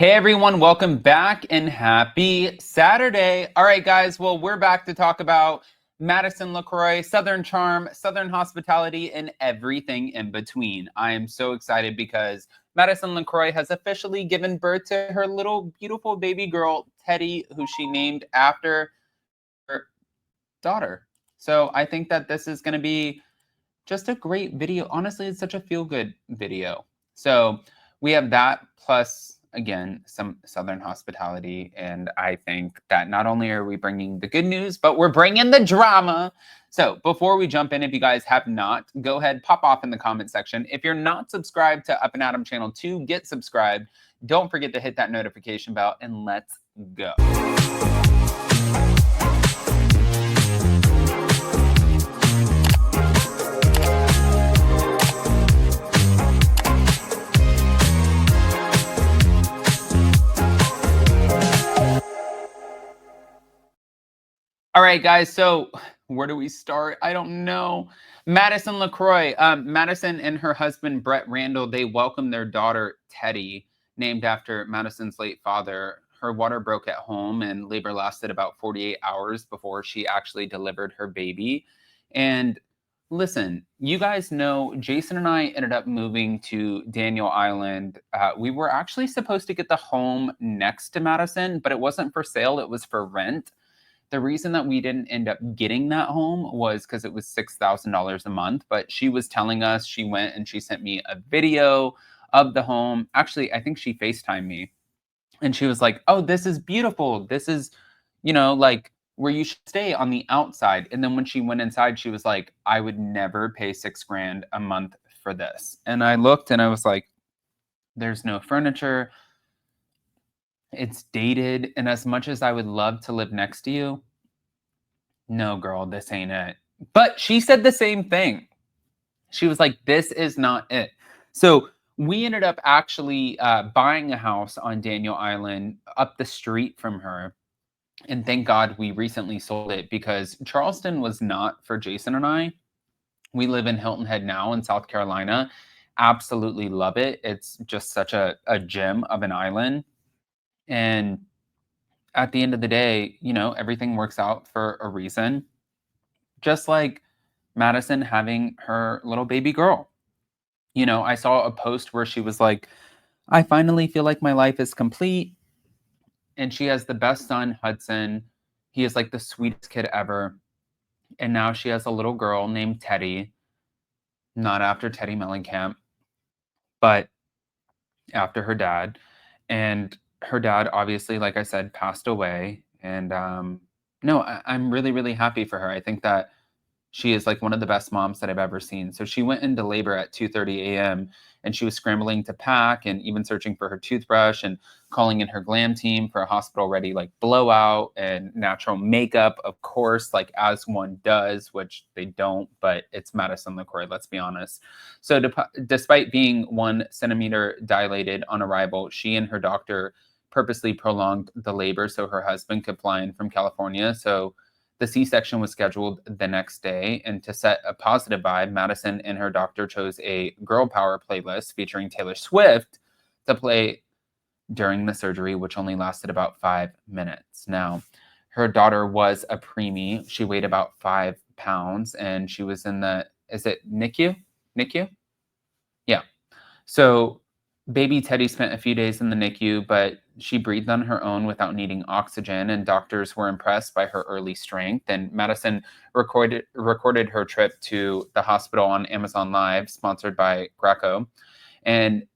Hey everyone, welcome back and happy Saturday. All right, guys, well, we're back to talk about Madison LeCroy, Southern charm, Southern hospitality, and everything in between. I am so excited because Madison LeCroy has officially given birth to her little beautiful baby girl, Teddy, who she named after her daughter. So I think that this is going to be just a great video. Honestly, it's such a feel-good video. So we have that plus, again, some Southern hospitality. And I think that not only are we bringing the good news, but we're bringing the drama. So before we jump in, if you guys have not, go ahead, pop off in the comment section. If you're not subscribed to Up and Adam channel 2, get subscribed. Don't forget to hit that notification bell, and let's go. All right, guys, so where do we start? I don't know. Madison LeCroy. Madison and her husband, Brett Randall, they welcomed their daughter, Teddy, named after Madison's late father. Her water broke at home and labor lasted about 48 hours before she actually delivered her baby. And listen, you guys know Jason and I ended up moving to Daniel Island. We were actually supposed to get the home next to Madison, but it wasn't for sale, it was for rent. The reason that we didn't end up getting that home was because it was $6,000 a month. But she was telling us, she went and she sent me a video of the home. Actually, I think she FaceTimed me. And she was like, oh, this is beautiful. This is, like where you should stay on the outside. And then when she went inside, she was like, I would never pay $6,000 a month for this. And I looked and I was like, there's no furniture. It's dated, and as much as I would love to live next to you, no, girl, this ain't it. But she said the same thing. She was like, this is not it. So we ended up actually buying a house on Daniel Island up the street from her. And thank God we recently sold it because Charleston was not for Jason and I. We live in Hilton Head now in South Carolina. Absolutely love it. It's just such a gem of an island. And at the end of the day, everything works out for a reason. Just like Madison having her little baby girl. I saw a post where she was like, I finally feel like my life is complete. And she has the best son, Hudson. He is like the sweetest kid ever. And now she has a little girl named Teddy, not after Teddy Mellencamp, but after her dad. And her dad, obviously, like I said, passed away. And no, I'm really, really happy for her. I think that she is like one of the best moms that I've ever seen. So she went into labor at 2:30 a.m. and she was scrambling to pack and even searching for her toothbrush and calling in her glam team for a hospital ready like blowout and natural makeup, of course, like as one does, which they don't, but it's Madison LeCroy, let's be honest. So despite being 1 centimeter dilated on arrival, she and her doctor purposely prolonged the labor so her husband could fly in from California. So the C-section was scheduled the next day, and to set a positive vibe, Madison and her doctor chose a girl power playlist featuring Taylor Swift to play during the surgery, which only lasted about 5 minutes. Now, her daughter was a preemie. She weighed about 5 pounds, and she was in the, is it NICU? NICU? Yeah. So baby Teddy spent a few days in the NICU, but she breathed on her own without needing oxygen, and doctors were impressed by her early strength. And Madison recorded her trip to the hospital on Amazon Live, sponsored by Greco. And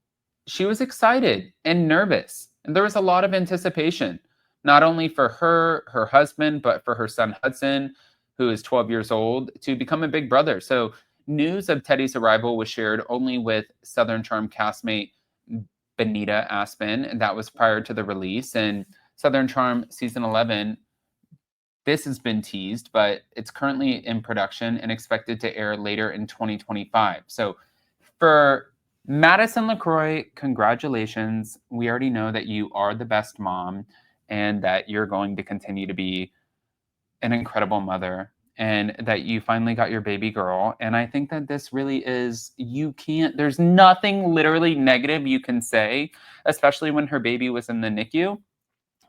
she was excited and nervous. And there was a lot of anticipation, not only for her husband, but for her son Hudson, who is 12 years old, to become a big brother. So news of Teddy's arrival was shared only with Southern Charm castmate Benita Aspen, and that was prior to the release. And Southern Charm season 11, this has been teased, but it's currently in production and expected to air later in 2025. So for Madison LeCroy, congratulations. We already know that you are the best mom and that you're going to continue to be an incredible mother. and that you finally got your baby girl. And I think that this really is, there's nothing literally negative you can say, especially when her baby was in the NICU.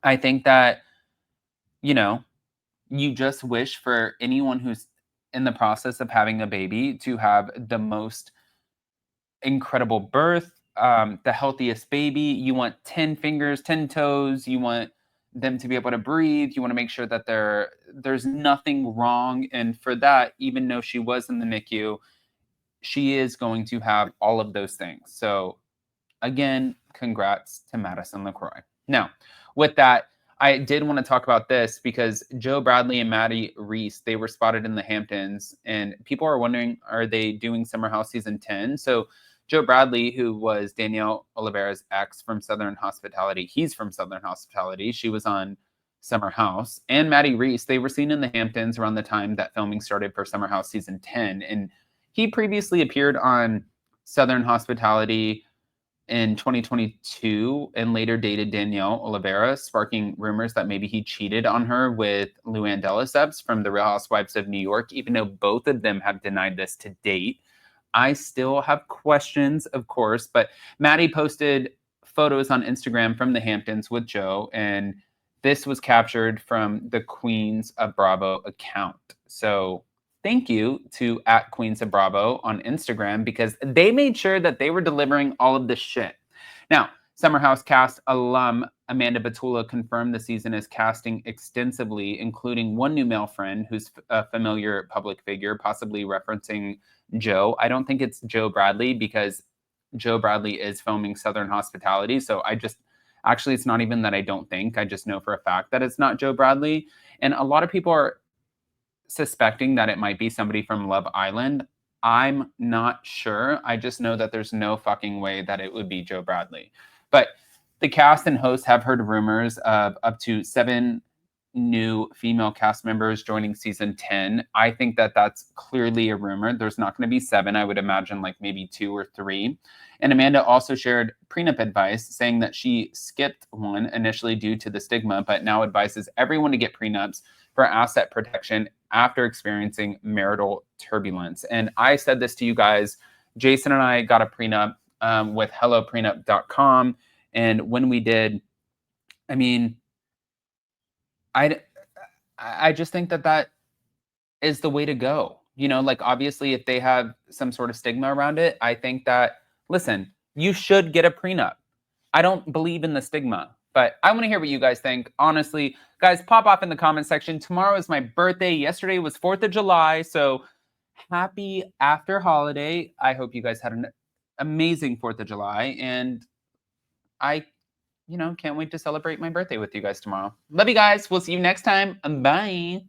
I think that, you know, you just wish for anyone who's in the process of having a baby to have the most incredible birth, the healthiest baby. You want 10 fingers, 10 toes. You want them to be able to breathe. You want to make sure that there's nothing wrong. And for that, even though she was in the NICU, she is going to have all of those things. So again, congrats to Madison LeCroy. Now, with that, I did want to talk about this because Joe Bradley and Maddi Reese, they were spotted in the Hamptons, and people are wondering, are they doing Summer House season 10? So Joe Bradley, who was Danielle Oliveira's ex from Southern Hospitality, he's from Southern Hospitality. She was on Summer House. And Maddi Reese, they were seen in the Hamptons around the time that filming started for Summer House season 10. And he previously appeared on Southern Hospitality in 2022 and later dated Danielle Oliveira, sparking rumors that maybe he cheated on her with Luann de Lesseps from The Real Housewives of New York, even though both of them have denied this to date. I still have questions, of course, but Maddi posted photos on Instagram from the Hamptons with Joe, and this was captured from the Queens of Bravo account. So thank you to @Queens of Bravo on Instagram, because they made sure that they were delivering all of this shit. Now, Summer House cast alum Amanda Batula confirmed the season is casting extensively, including one new male friend who's a familiar public figure, possibly referencing Joe. I don't think it's Joe Bradley, because Joe Bradley is filming Southern Hospitality. So actually, it's not even that I don't think, I just know for a fact that it's not Joe Bradley. And a lot of people are suspecting that it might be somebody from Love Island. I'm not sure. I just know that there's no fucking way that it would be Joe Bradley. But the cast and hosts have heard rumors of up to 7 new female cast members joining season 10. I think that that's clearly a rumor. There's not going to be 7. I would imagine like maybe 2 or 3. And Amanda also shared prenup advice, saying that she skipped one initially due to the stigma, but now advises everyone to get prenups for asset protection after experiencing marital turbulence. And I said this to you guys. Jason and I got a prenup with helloprenup.com. And when we did, I mean, I just think that that is the way to go. You know, like obviously if they have some sort of stigma around it, I think that, listen, you should get a prenup. I don't believe in the stigma, but I want to hear what you guys think. Honestly, guys, pop off in the comment section. Tomorrow is my birthday. Yesterday was 4th of July. So happy after holiday. I hope you guys had an amazing 4th of July. And I can't wait to celebrate my birthday with you guys tomorrow. Love you guys. We'll see you next time. Bye.